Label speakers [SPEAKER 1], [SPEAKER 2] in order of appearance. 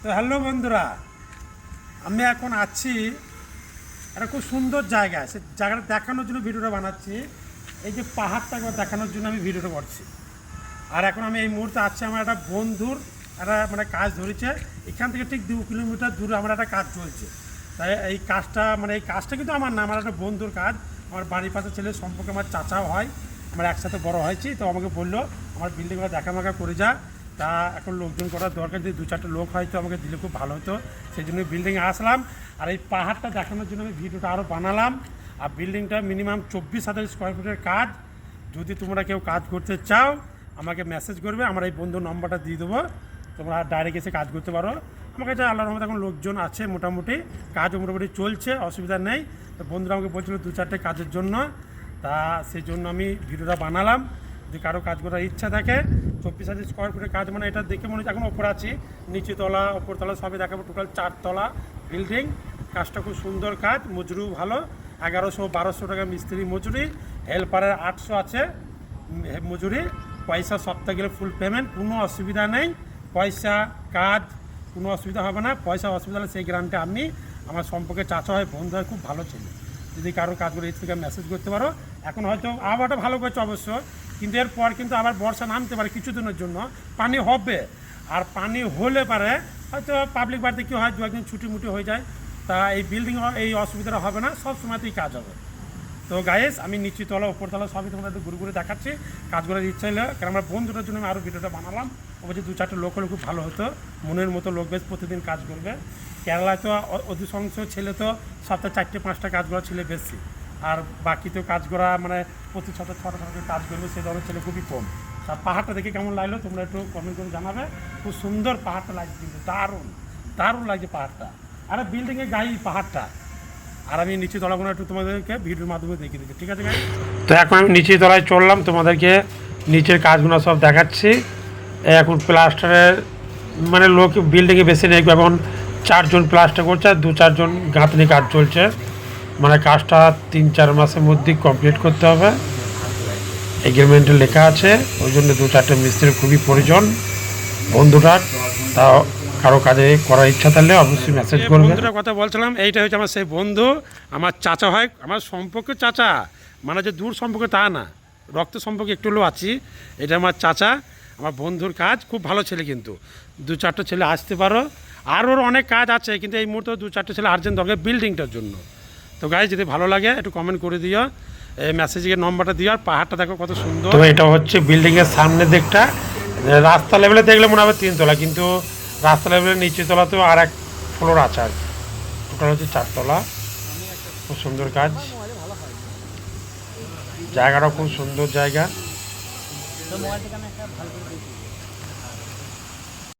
[SPEAKER 1] তো হ্যালো বন্ধুরা, আমি এখন আছি একটা খুব সুন্দর জায়গায়। সে জায়গাটা দেখানোর জন্য ভিডিওটা বানাচ্ছি। এই যে পাহাড়টা একবার দেখানোর জন্য আমি ভিডিওটা করছি। আর এখন আমি এই মুহূর্তে আছি আমার একটা বন্ধুর একটা মানে কাজ ধরেছে। এখান থেকে ঠিক 2 কিলোমিটার দূরে আমার একটা কাজ চলছে। তাই এই কাজটা কিন্তু আমার না, আমার একটা বন্ধুর কাজ। আমার বাড়ির পাশে ছেলে সম্পর্কে আমার চাচাও হয়, আমরা একসাথে বড় হয়েছি। তো আমাকে বললো আমার বিল্ডিংটা দেখামাখা করে যা। তা এখন লোকজন করার দরকার, যদি 2-4টা লোক হয়তো আমাকে দিলে খুব ভালো হতো। সেই জন্য বিল্ডিংয়ে আসলাম আর এই পাহাড়টা দেখানোর জন্য আমি ভিডিওটা আরও বানালাম। আর বিল্ডিংটা মিনিমাম 24,000 স্কোয়ার ফিটের কাজ। যদি তোমরা কেউ কাজ করতে চাও আমাকে মেসেজ করবে, আমার এই বন্ধুর নম্বরটা দিয়ে দেবো, তোমরা ডাইরেক্ট এসে কাজ করতে পারো। আমার কাছে আল্লাহর রহমতে এখন লোকজন আছে, মোটামুটি কাজও মোটামুটি চলছে, অসুবিধা নেই। তো বন্ধুরা আমাকে বলছিল 2-4টে কাজের জন্য, তা সেই জন্য আমি ভিডিওটা বানালাম। যদি কারো কাজ করার ইচ্ছা থাকে, 24,000 স্কোয়ার ফিটের কাজ, মানে এটা দেখে মনে হচ্ছে এখন ওপরে আছি, নিচে তলা ওপরতলা সবই দেখাবো। টোটাল 4 তলা বিল্ডিং। কাজটা খুব সুন্দর কাজ, মজুরিও ভালো। 1100-1200 টাকা মিস্ত্রি মজুরি, হেল্পারের 800 আছে মজুরি। পয়সা সপ্তাহে গেলে ফুল পেমেন্ট, কোনো অসুবিধা নেই। পয়সা কাজ কোনো অসুবিধা হবে না। পয়সা অসুবিধা হলে সেই গ্রান্টে আমি, আমার সম্পর্কে চাচা হয়, বন্ধু হয়, খুব ভালো ছিল। যদি কারো কাজ করে এর থেকে মেসেজ করতে পারো। এখন হয়তো আবহাওয়াটা ভালো করছে অবশ্য, কিন্তু এরপর কিন্তু আবার বর্ষা নামতে পারে কিছুদিনের জন্য, পানি হবে। আর পানি হলে পারে হয়তো পাবলিক বাড়িতে কী হয়, 2-1 দিন ছুটি হয়ে যায়। তা এই বিল্ডিং এই অসুবিধাটা হবে না, সব সময়তেই কাজ হবে। তো গাইস, আমি নিচুতলা উপরতলা সবই তোমরা একটু ঘুরে ঘুরে দেখাচ্ছি। কাজ করার ইচ্ছা হলে, কারণ আমার বন্ধুটার জন্য আমি আরও ভিডিওটা বানালাম। অবশ্যই 2-4টে লোক হলে খুব ভালো হতো, মনের মতো লোক বেশ প্রতিদিন কাজ করবে। কেরালায় তো অধিকাংশ ছেলে তো সপ্তাহে 4-5টা কাজ করা ছেলে বেশি, আর বাকি তো কাজ করা মানে প্রতি সপ্তাহে 6টা কাজ করবে, সেই ধরনের ছেলে খুবই কম। তা পাহাড়টা দেখে কেমন লাগলো তোমরা একটু কমেন্ট করে জানাবে। খুব সুন্দর পাহাড়টা লাগছে, কিন্তু দারুণ লাগছে পাহাড়টা। আরে বিল্ডিংয়ের গায়ে পাহাড়টা। আর আমি নিচে তলাগুলো একটু তোমাদেরকে ভিডিওর মাধ্যমে দেখিয়ে দিচ্ছি, ঠিক আছে গাইস? তো এখন আমি নিচে তলায় চললাম, তোমাদেরকে নিচের কাজগুলো সব দেখাচ্ছি। এখন প্লাস্টারের মানে লোক বিল্ডিংয়ে বেশি নেই, এখন 4 জন প্লাস্টার করছে আর 2-4 জন গাঁথনি কাজ চলছে। মানে কাজটা 3-4 মাসের মধ্যেই কমপ্লিট করতে হবে, এগ্রিমেন্টে লেখা আছে। ওই জন্য 2-4টে মিস্ত্রির খুবই প্রয়োজন বন্ধুটার। তাও কারো কাজে করার ইচ্ছা থাকলে অবশ্যই মেসেজ করবে। বন্ধুটার কথা বলছিলাম, এইটা হচ্ছে আমার সেই বন্ধু, আমার চাচা হয়, আমার সম্পর্কে চাচা, মানে যে দূর সম্পর্কে তা না, রক্ত সম্পর্কে একটু হলেও আছি। এটা আমার চাচা, আমার বন্ধুর কাজ, খুব ভালো ছেলে। কিন্তু 2-4টে ছেলে আসতে পারো, আর ওর অনেক কাজ আছে, কিন্তু এই মুহূর্তে 2-4টে ছেলে আর্জেন্ট দরকার বিল্ডিংটার জন্য। তো গাইস, যদি ভালো লাগে একটু কমেন্ট করে দিও, এই মেসেজের নম্বরটা দিও। আর পাহাড়টা দেখো কত সুন্দর। তো এটা হচ্ছে বিল্ডিংয়ের সামনে দিকটা, রাস্তা লেভেলে দেখলে মনে হবে 3 তলা, কিন্তু রাস্তা লেভেলের নিচে তলাতেও আর 1 ফ্লোর আছে আর কি। টোটাল হচ্ছে 4 তলা। খুব সুন্দর কাজ, জায়গাটাও খুব সুন্দর জায়গা।